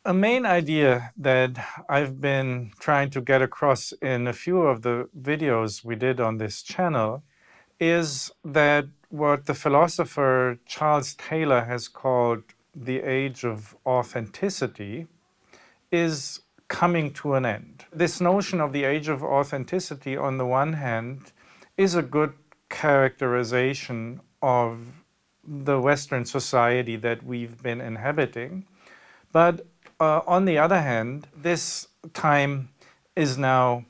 A main idea that I've been trying to get across in a few of the videos we did on this channel is that what the philosopher Charles Taylor has called the age of authenticity is coming to an end. This notion of the age of authenticity, on the one hand, is a good characterization of the Western society that we've been inhabiting. But on the other hand, this time is now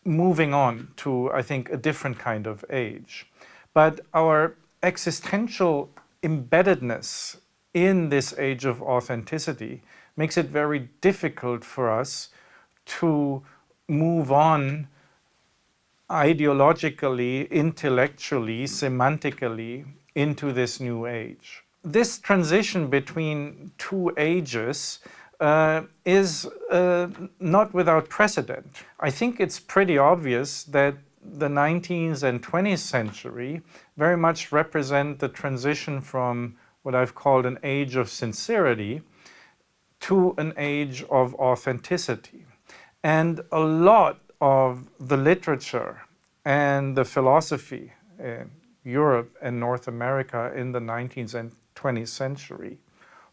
moving on to, I think, a different kind of age. But our existential embeddedness in this age of authenticity makes it very difficult for us to move on ideologically, intellectually, semantically into this new age. This transition between two ages is not without precedent. I think it's pretty obvious that the 19th and 20th century very much represent the transition from what I've called an age of sincerity to an age of authenticity. And a lot of the literature and the philosophy in Europe and North America in the 19th and 20th century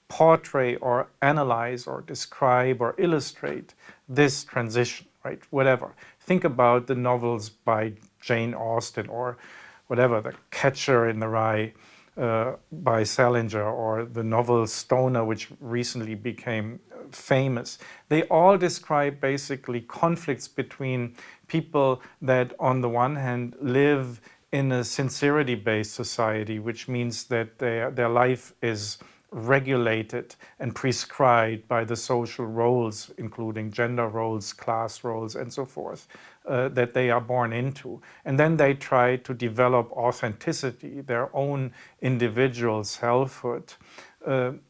portray or analyze or describe or illustrate this transition, right? Whatever. Think about the novels by Jane Austen or whatever, The Catcher in the Rye by Salinger, or the novel Stoner, which recently became famous. They all describe basically conflicts between people that on the one hand live in a sincerity-based society, which means that their life is regulated and prescribed by the social roles, including gender roles, class roles, and so forth, that they are born into. And then they try to develop authenticity, their own individual selfhood,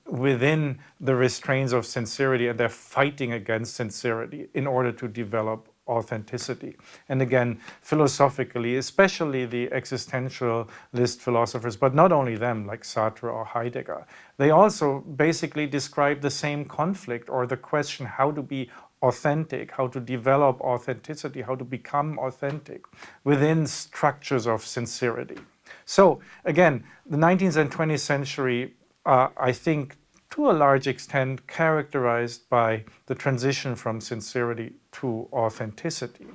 within the restraints of sincerity, and they're fighting against sincerity in order to develop authenticity. And again, philosophically, especially the existentialist philosophers, but not only them, like Sartre or Heidegger, they also basically describe the same conflict, or the question how to be authentic, how to develop authenticity, how to become authentic within structures of sincerity. So again, the 19th and 20th century are, I think, to a large extent characterized by the transition from sincerity to authenticity.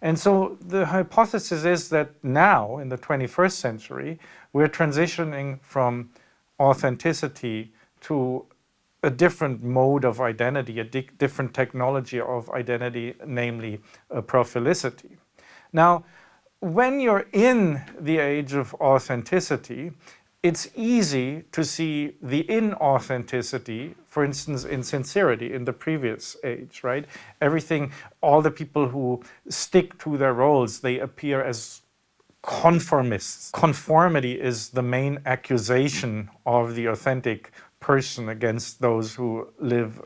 And so the hypothesis is that now, in the 21st century, we're transitioning from authenticity to a different mode of identity, a different technology of identity, namely profilicity. Now, when you're in the age of authenticity, it's easy to see the inauthenticity, for instance, in sincerity in the previous age, right? Everything, all the people who stick to their roles, they appear as conformists. Conformity is the main accusation of the authentic person against those who live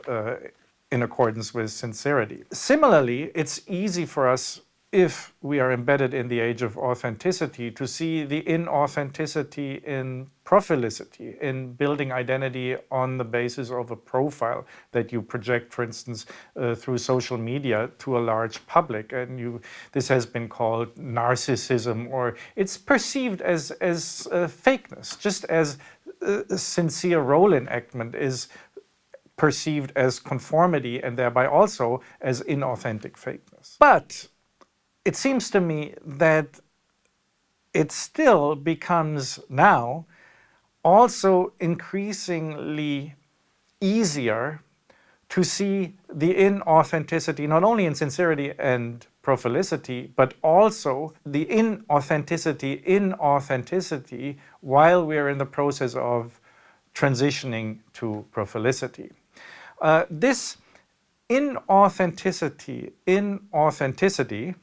in accordance with sincerity. Similarly, it's easy for us, if we are embedded in the age of authenticity, to see the inauthenticity in profilicity, in building identity on the basis of a profile that you project, for instance, through social media to a large public. And this has been called narcissism, or it's perceived as fakeness, just as sincere role enactment is perceived as conformity and thereby also as inauthentic fakeness. But it seems to me that it still becomes now also increasingly easier to see the inauthenticity, not only in sincerity and profilicity, but also the inauthenticity in authenticity while we're in the process of transitioning to profilicity. This inauthenticity in authenticity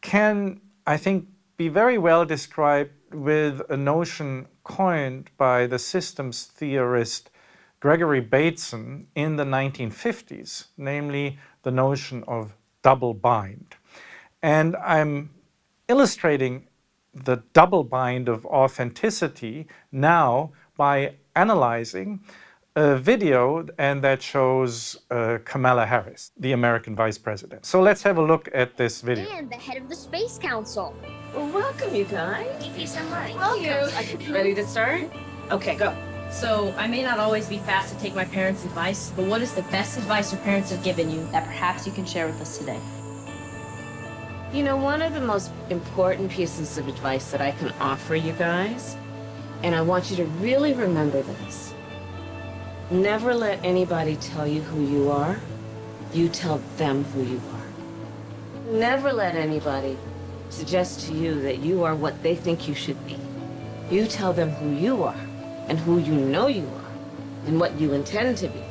can, I think, be very well described with a notion coined by the systems theorist Gregory Bateson in the 1950s, namely the notion of double bind. And I'm illustrating the double bind of authenticity now by analyzing a video, and that shows Kamala Harris, the American Vice President. So let's have a look at this video. And the head of the Space Council. Well, welcome, you guys. Thank you so much. Welcome. Ready to start? Okay, go. So, I may not always be fast to take my parents' advice, but what is the best advice your parents have given you that perhaps you can share with us today? You know, one of the most important pieces of advice that I can offer you guys, and I want you to really remember this, never let anybody tell you who you are. You tell them who you are. Never let anybody suggest to you that you are what they think you should be. You tell them who you are and who you know you are and what you intend to be.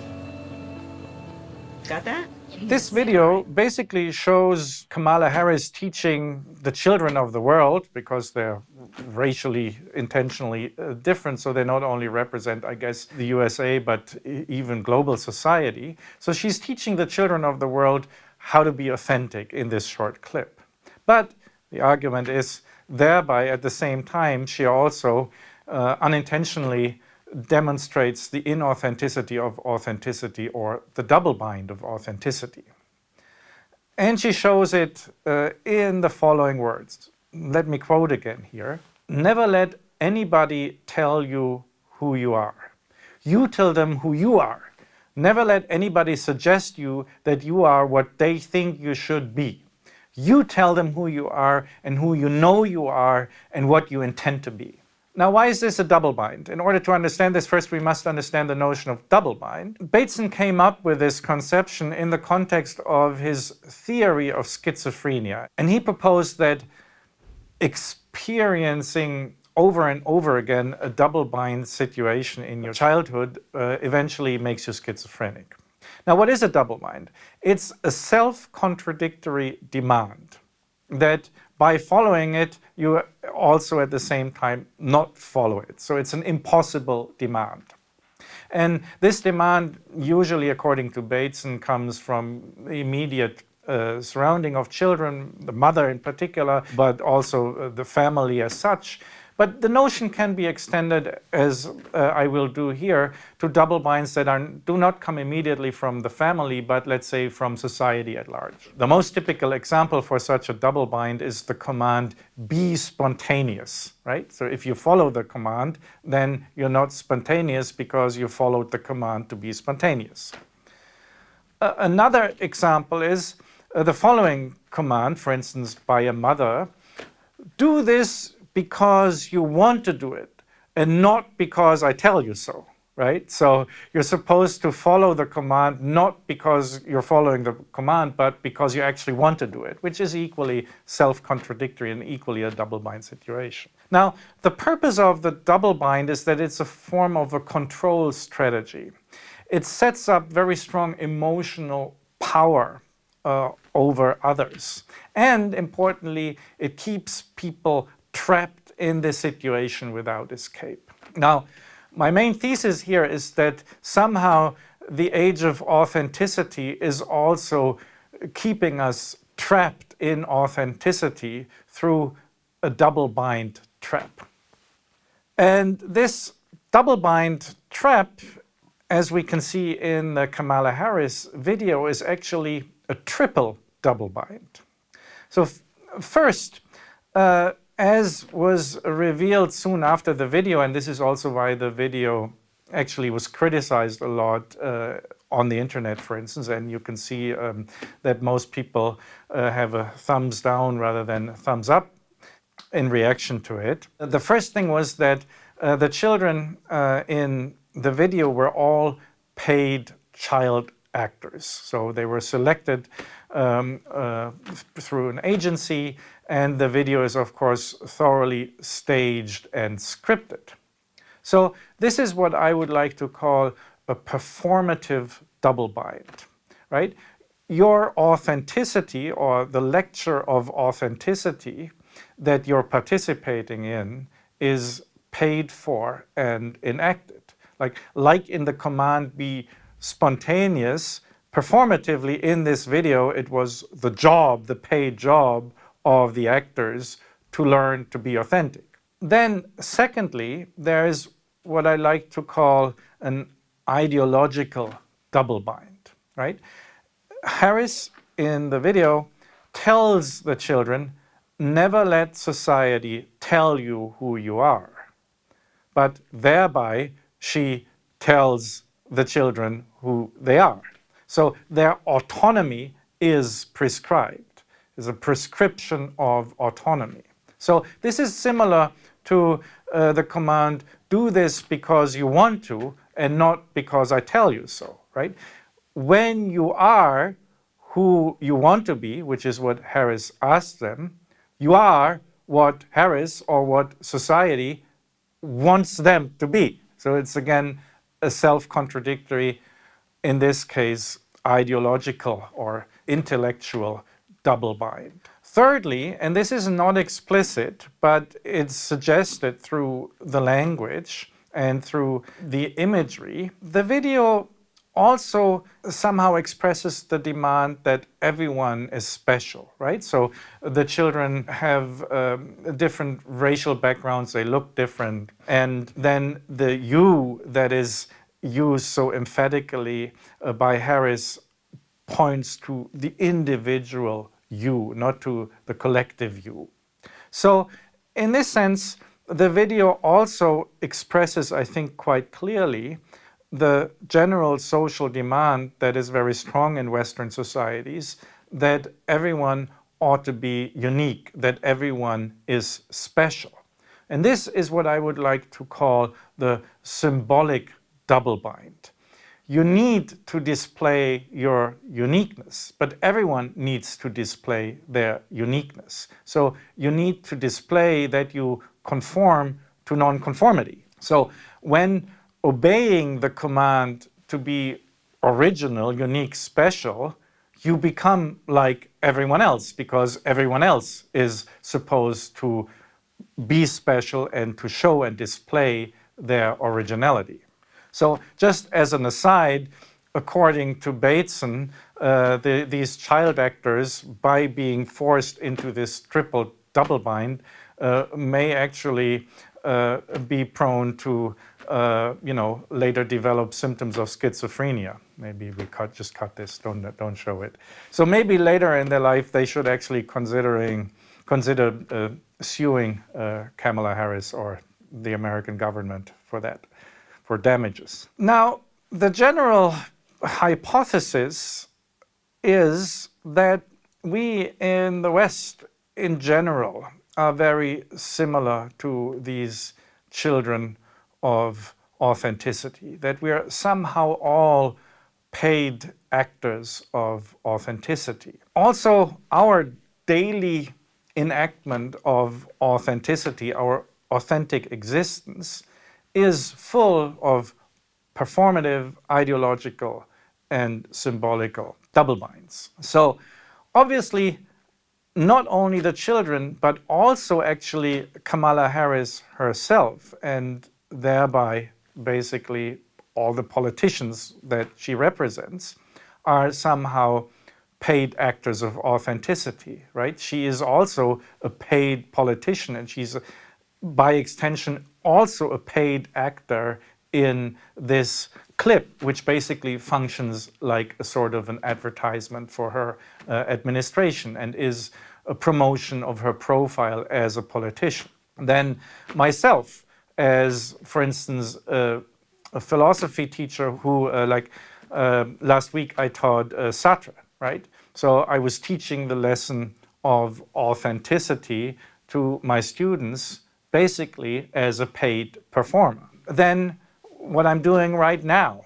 Got that? This video basically shows Kamala Harris teaching the children of the world, because they're racially, intentionally different, so they not only represent, I guess, the USA, but even global society. So she's teaching the children of the world how to be authentic in this short clip. But the argument is, thereby, at the same time, she also unintentionally demonstrates the inauthenticity of authenticity, or the double bind of authenticity. And she shows it in the following words. Let me quote again here. Never let anybody tell you who you are. You tell them who you are. Never let anybody suggest you that you are what they think you should be. You tell them who you are and who you know you are and what you intend to be. Now, why is this a double bind? In order to understand this, first we must understand the notion of double bind. Bateson came up with this conception in the context of his theory of schizophrenia. And he proposed that experiencing over and over again a double bind situation in your childhood eventually makes you schizophrenic. Now, what is a double bind? It's a self-contradictory demand that by following it, you also at the same time not follow it. So it's an impossible demand. And this demand, usually according to Bateson, comes from the immediate surrounding of children, the mother in particular, but also the family as such. But the notion can be extended, as I will do here, to double binds that do not come immediately from the family, but let's say from society at large. The most typical example for such a double bind is the command, be spontaneous, right? So if you follow the command, then you're not spontaneous because you followed the command to be spontaneous. Another example is the following command, for instance, by a mother, do this because you want to do it and not because I tell you so, right? So you're supposed to follow the command not because you're following the command, but because you actually want to do it, which is equally self-contradictory and equally a double bind situation. Now, the purpose of the double bind is that it's a form of a control strategy. It sets up very strong emotional power over others. And importantly, it keeps people trapped in this situation without escape. Now, my main thesis here is that somehow the age of authenticity is also keeping us trapped in authenticity through a double bind trap. And this double bind trap, as we can see in the Kamala Harris video, is actually a triple double bind. So first, as was revealed soon after the video, and this is also why the video actually was criticized a lot on the internet, for instance, and you can see that most people have a thumbs down rather than a thumbs up in reaction to it. The first thing was that the children in the video were all paid child actors. So they were selected through an agency, and the video is, of course, thoroughly staged and scripted. So this is what I would like to call a performative double bind, right? Your authenticity, or the lecture of authenticity that you're participating in, is paid for and enacted. Like in the command, be spontaneous, performatively in this video, it was the job, the paid job of the actors to learn to be authentic. Then secondly, there is what I like to call an ideological double bind, right? Harris, in the video, tells the children, never let society tell you who you are. But thereby, she tells the children who they are. So their autonomy is prescribed, is a prescription of autonomy. So this is similar to the command, do this because you want to and not because I tell you so, right? When you are who you want to be, which is what Harris asked them, you are what Harris or what society wants them to be. So it's again a self-contradictory, in this case, ideological or intellectual double bind. Thirdly, and this is not explicit, but it's suggested through the language and through the imagery, the video also somehow expresses the demand that everyone is special, right? So the children have different racial backgrounds, they look different. And then the you that is used so emphatically by Harris points to the individual you, not to the collective you. So in this sense, the video also expresses, I think, quite clearly the general social demand that is very strong in Western societies, that everyone ought to be unique, that everyone is special. And this is what I would like to call the symbolic double bind. You need to display your uniqueness, but everyone needs to display their uniqueness. So you need to display that you conform to nonconformity. So when obeying the command to be original, unique, special, you become like everyone else because everyone else is supposed to be special and to show and display their originality. So just as an aside, according to Bateson, these child actors, by being forced into this triple double bind, may actually be prone to later develop symptoms of schizophrenia. Maybe we just cut this, don't show it. So maybe later in their life they should actually consider suing Kamala Harris or the American government for that, for damages. Now, the general hypothesis is that we in the West in general are very similar to these children of authenticity, that we are somehow all paid actors of authenticity. Also, our daily enactment of authenticity, our authentic existence, is full of performative, ideological, and symbolical double binds. So obviously, not only the children, but also actually Kamala Harris herself, and thereby basically all the politicians that she represents, are somehow paid actors of authenticity, right? She is also a paid politician, and she's by extension also a paid actor in this clip, which basically functions like a sort of an advertisement for her administration and is a promotion of her profile as a politician. Then myself, as for instance a philosophy teacher who last week I taught Sartre, right? So I was teaching the lesson of authenticity to my students basically as a paid performer. Then what I'm doing right now,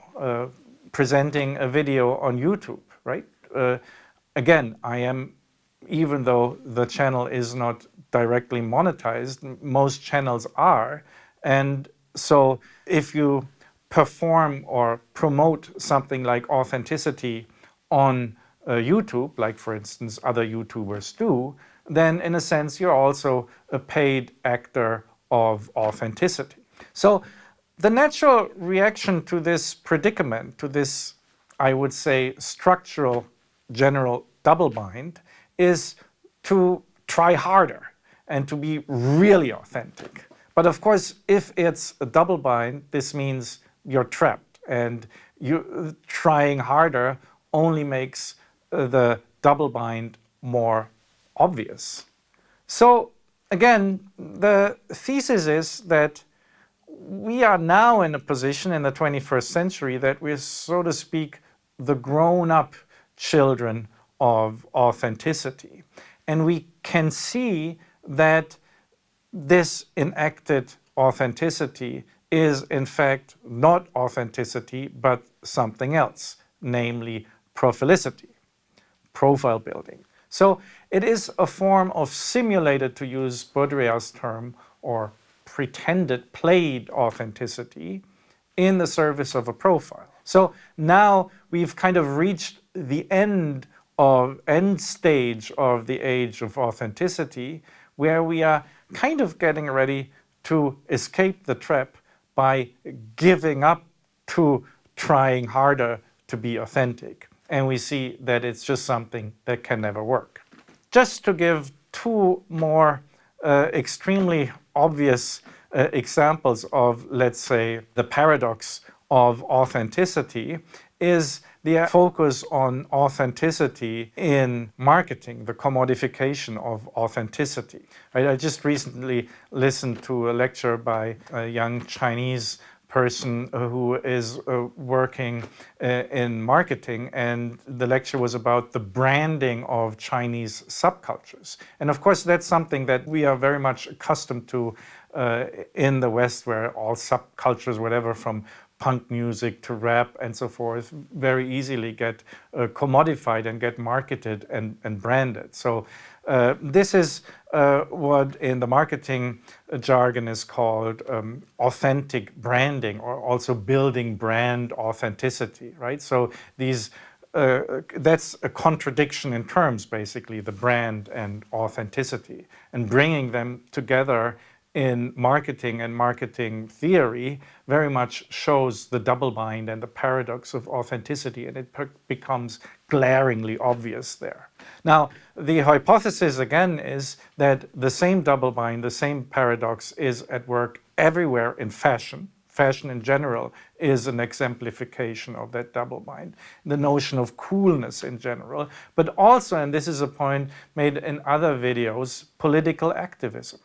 presenting a video on YouTube, right? Again, I am, even though the channel is not directly monetized, most channels are. And so if you perform or promote something like authenticity on YouTube, like for instance other YouTubers do, then in a sense you're also a paid actor of authenticity. So the natural reaction to this predicament, to this, I would say, structural general double bind, is to try harder and to be really authentic. But of course, if it's a double bind, this means you're trapped. and you trying harder only makes the double bind more obvious. So again, the thesis is that we are now in a position in the 21st century that we're, so to speak, the grown-up children of authenticity. And we can see that this enacted authenticity is in fact not authenticity, but something else, namely profilicity, profile building. So it is a form of simulated, to use Baudrillard's term, or pretended, played authenticity in the service of a profile. So now we've kind of reached the end stage of the age of authenticity, where we are kind of getting ready to escape the trap by giving up to trying harder to be authentic. And we see that it's just something that can never work. Just to give two more extremely obvious examples of, let's say, the paradox of authenticity is the focus on authenticity in marketing, the commodification of authenticity. Right? I just recently listened to a lecture by a young Chinese person who is working in marketing, and the lecture was about the branding of Chinese subcultures. And of course, that's something that we are very much accustomed to in the West, where all subcultures, whatever, from punk music to rap and so forth, very easily get commodified and get marketed and branded. So this is what in the marketing jargon is called authentic branding, or also building brand authenticity, right? So these that's a contradiction in terms, basically, the brand and authenticity, and bringing them together in marketing and marketing theory very much shows the double bind and the paradox of authenticity, and it becomes glaringly obvious there. Now, the hypothesis again is that the same double bind, the same paradox is at work everywhere in fashion. Fashion in general is an exemplification of that double bind. The notion of coolness in general, but also, and this is a point made in other videos, political activism.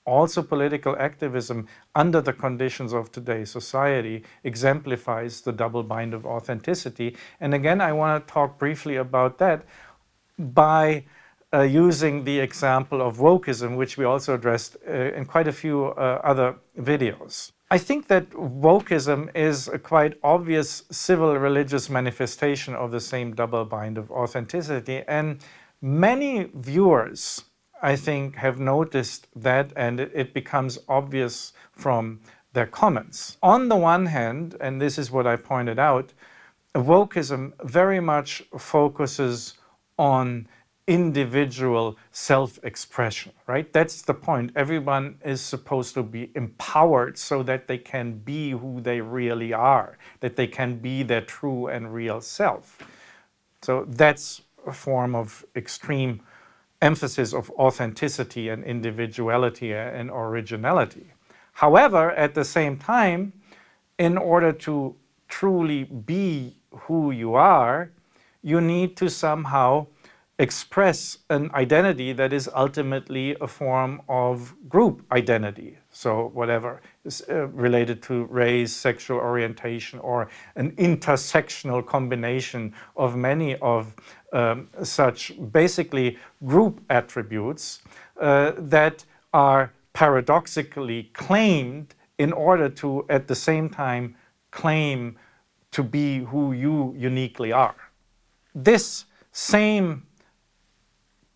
Also, political activism under the conditions of today's society exemplifies the double bind of authenticity. And again, I want to talk briefly about that by using the example of wokeism, which we also addressed in quite a few other videos. I think that wokeism is a quite obvious civil religious manifestation of the same double bind of authenticity, and many viewers, I think, have noticed that, and it becomes obvious from their comments. On the one hand, and this is what I pointed out, wokeism very much focuses on individual self-expression, right? That's the point. Everyone is supposed to be empowered so that they can be who they really are, that they can be their true and real self. So that's a form of extreme emphasis of authenticity and individuality and originality. However, at the same time, in order to truly be who you are, you need to somehow express an identity that is ultimately a form of group identity. So whatever is related to race, sexual orientation, or an intersectional combination of many of such basically group attributes that are paradoxically claimed in order to, at the same time, claim to be who you uniquely are. This same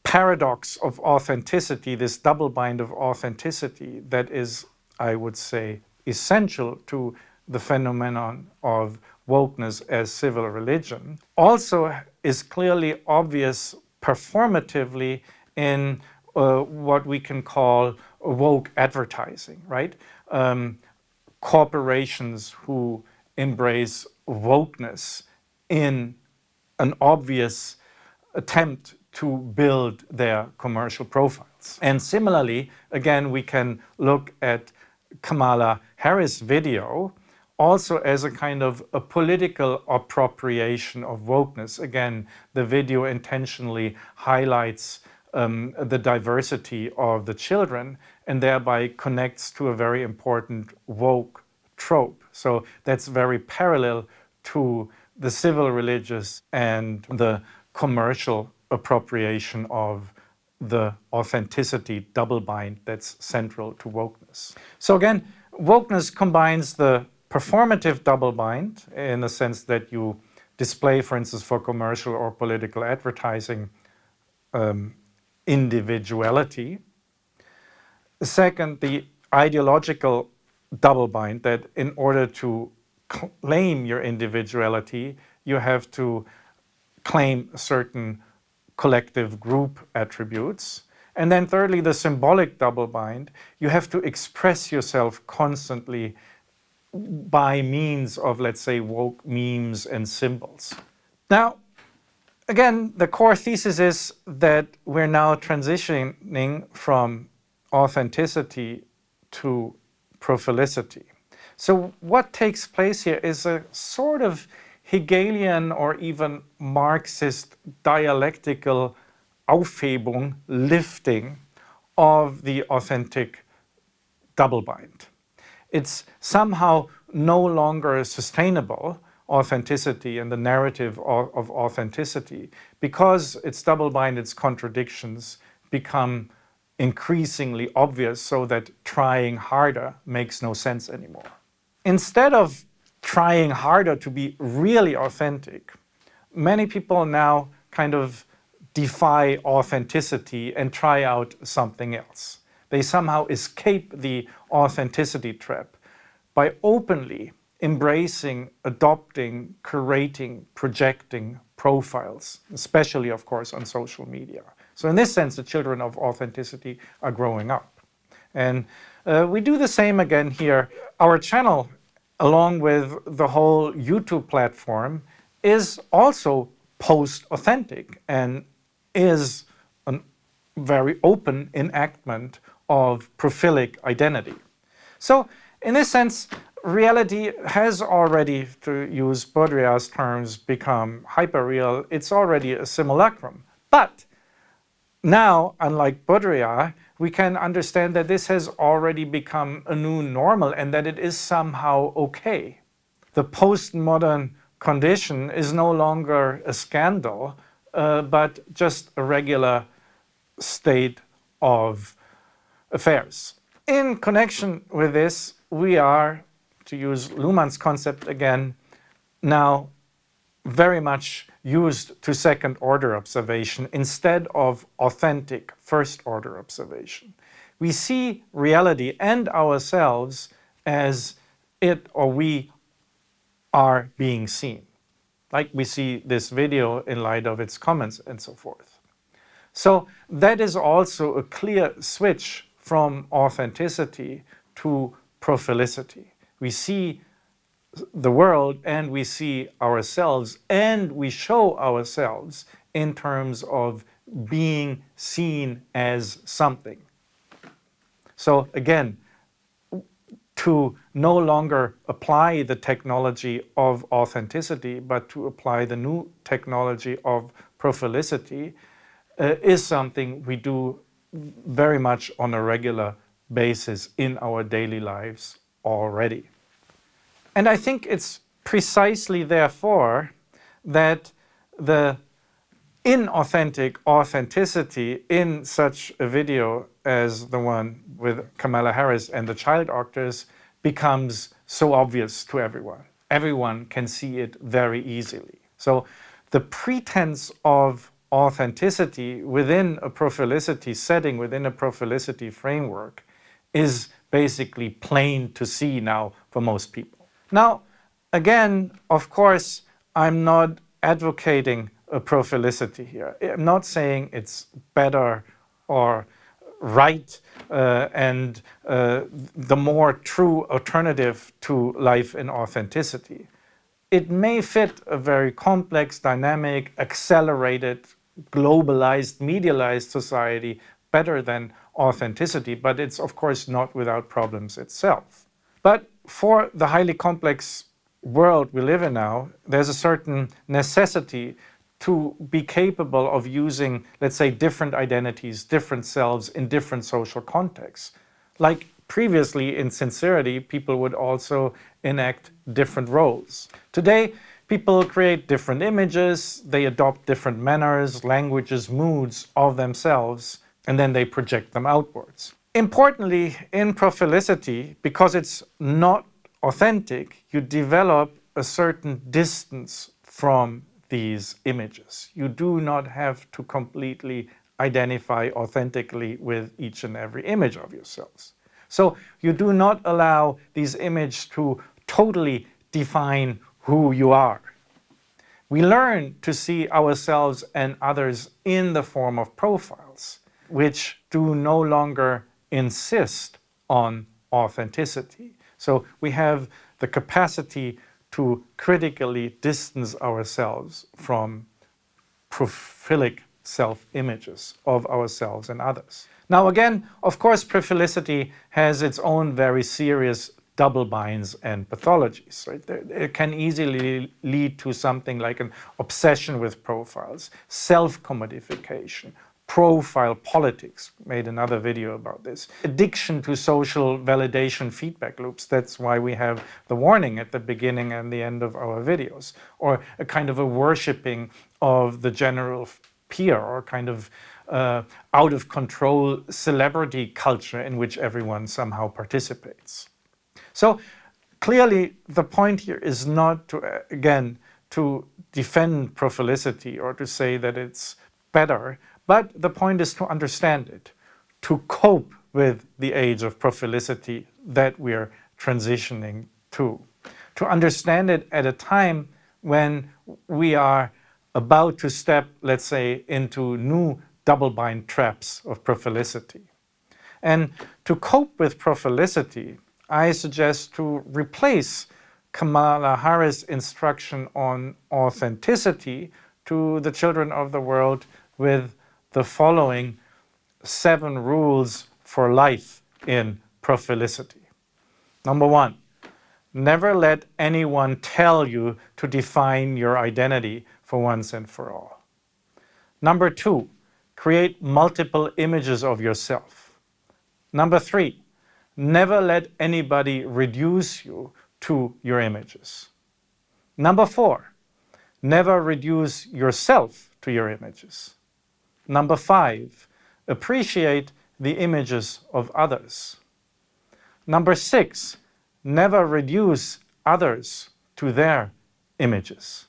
paradox of authenticity, this double bind of authenticity that is, I would say, essential to the phenomenon of wokeness as civil religion, also is clearly obvious performatively in what we can call woke advertising, right? Corporations who embrace wokeness in an obvious attempt to build their commercial profiles. And similarly, again, we can look at Kamala Harris' video also as a kind of a political appropriation of wokeness. Again, the video intentionally highlights the diversity of the children and thereby connects to a very important woke trope. So that's very parallel to the civil religious and the commercial appropriation of the authenticity double bind that's central to wokeness. So again, wokeness combines the performative double bind in the sense that you display, for instance, for commercial or political advertising, individuality. Second, the ideological double bind, that in order to claim your individuality, you have to claim certain collective group attributes. And then thirdly, the symbolic double bind, you have to express yourself constantly by means of, let's say, woke memes and symbols. Now, again, the core thesis is that we're now transitioning from authenticity to profilicity. So what takes place here is a sort of Hegelian or even Marxist dialectical Aufhebung, lifting of the authentic double bind. It's somehow no longer sustainable, authenticity and the narrative of authenticity, because its double bind, its contradictions become increasingly obvious, so that trying harder makes no sense anymore. Instead of trying harder to be really authentic, many people now kind of defy authenticity and try out something else. They somehow escape the authenticity trap by openly embracing, adopting, curating, projecting profiles, especially, of course, on social media. So in this sense, the children of authenticity are growing up. And we do the same again here. Our channel, along with the whole YouTube platform, is also post-authentic and is a very open enactment of profilic identity. So in this sense, reality has already, to use Baudrillard's terms, become hyperreal. It's already a simulacrum. But now, unlike Baudrillard, we can understand that this has already become a new normal and that it is somehow okay. The postmodern condition is no longer a scandal, but just a regular state of affairs. In connection with this, we are, to use Luhmann's concept again, now very much used to second-order observation instead of authentic first-order observation. We see reality and ourselves as it or we are being seen. Like we see this video in light of its comments and so forth. So that is also a clear switch from authenticity to profilicity. We see the world and we see ourselves and we show ourselves in terms of being seen as something. So again, to no longer apply the technology of authenticity, but to apply the new technology of profilicity is something we do very much on a regular basis in our daily lives already. And I think it's precisely therefore that the inauthentic authenticity in such a video as the one with Kamala Harris and the child actors becomes so obvious to everyone. Everyone can see it very easily. So the pretense of authenticity within a profilicity setting, within a profilicity framework, is basically plain to see now for most people. Now, again, of course, I'm not advocating a profilicity here. I'm not saying it's better or right and the more true alternative to life in authenticity. It may fit a very complex, dynamic, accelerated, globalized, medialized society better than authenticity, but it's of course not without problems itself. But for the highly complex world we live in now, there's a certain necessity to be capable of using, let's say, different identities, different selves in different social contexts. Like previously in sincerity, people would also enact different roles. Today, people create different images, they adopt different manners, languages, moods of themselves, and then they project them outwards. Importantly, in Profilicity, because it's not authentic, you develop a certain distance from these images. You do not have to completely identify authentically with each and every image of yourselves. So you do not allow these images to totally define who you are. We learn to see ourselves and others in the form of profiles, which do no longer insist on authenticity. So we have the capacity to critically distance ourselves from profilic self-images of ourselves and others. Now again, of course, Profilicity has its own very serious double binds and pathologies. Right? It can easily lead to something like an obsession with profiles, self-commodification, profile politics, made another video about this, addiction to social validation feedback loops. That's why we have the warning at the beginning and the end of our videos, or a kind of a worshipping of the general peer, or kind of out of control celebrity culture in which everyone somehow participates. So clearly the point here is not to, again, to defend Profilicity or to say that it's better, but the point is to understand it, to cope with the age of Profilicity that we're transitioning to understand it at a time when we are about to step, let's say, into new double-bind traps of Profilicity. And to cope with Profilicity, I suggest to replace Kamala Harris' instruction on authenticity to the children of the world with the following 7 rules for life in Profilicity. Number 1, never let anyone tell you to define your identity for once and for all. Number 2, create multiple images of yourself. Number 3, never let anybody reduce you to your images. Number 4, never reduce yourself to your images. Number 5, appreciate the images of others. Number 6, never reduce others to their images.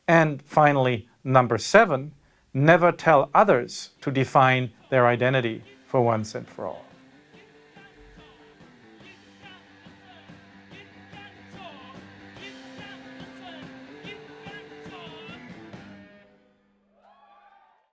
And finally, number 7, never tell others to define their identity for once and for all.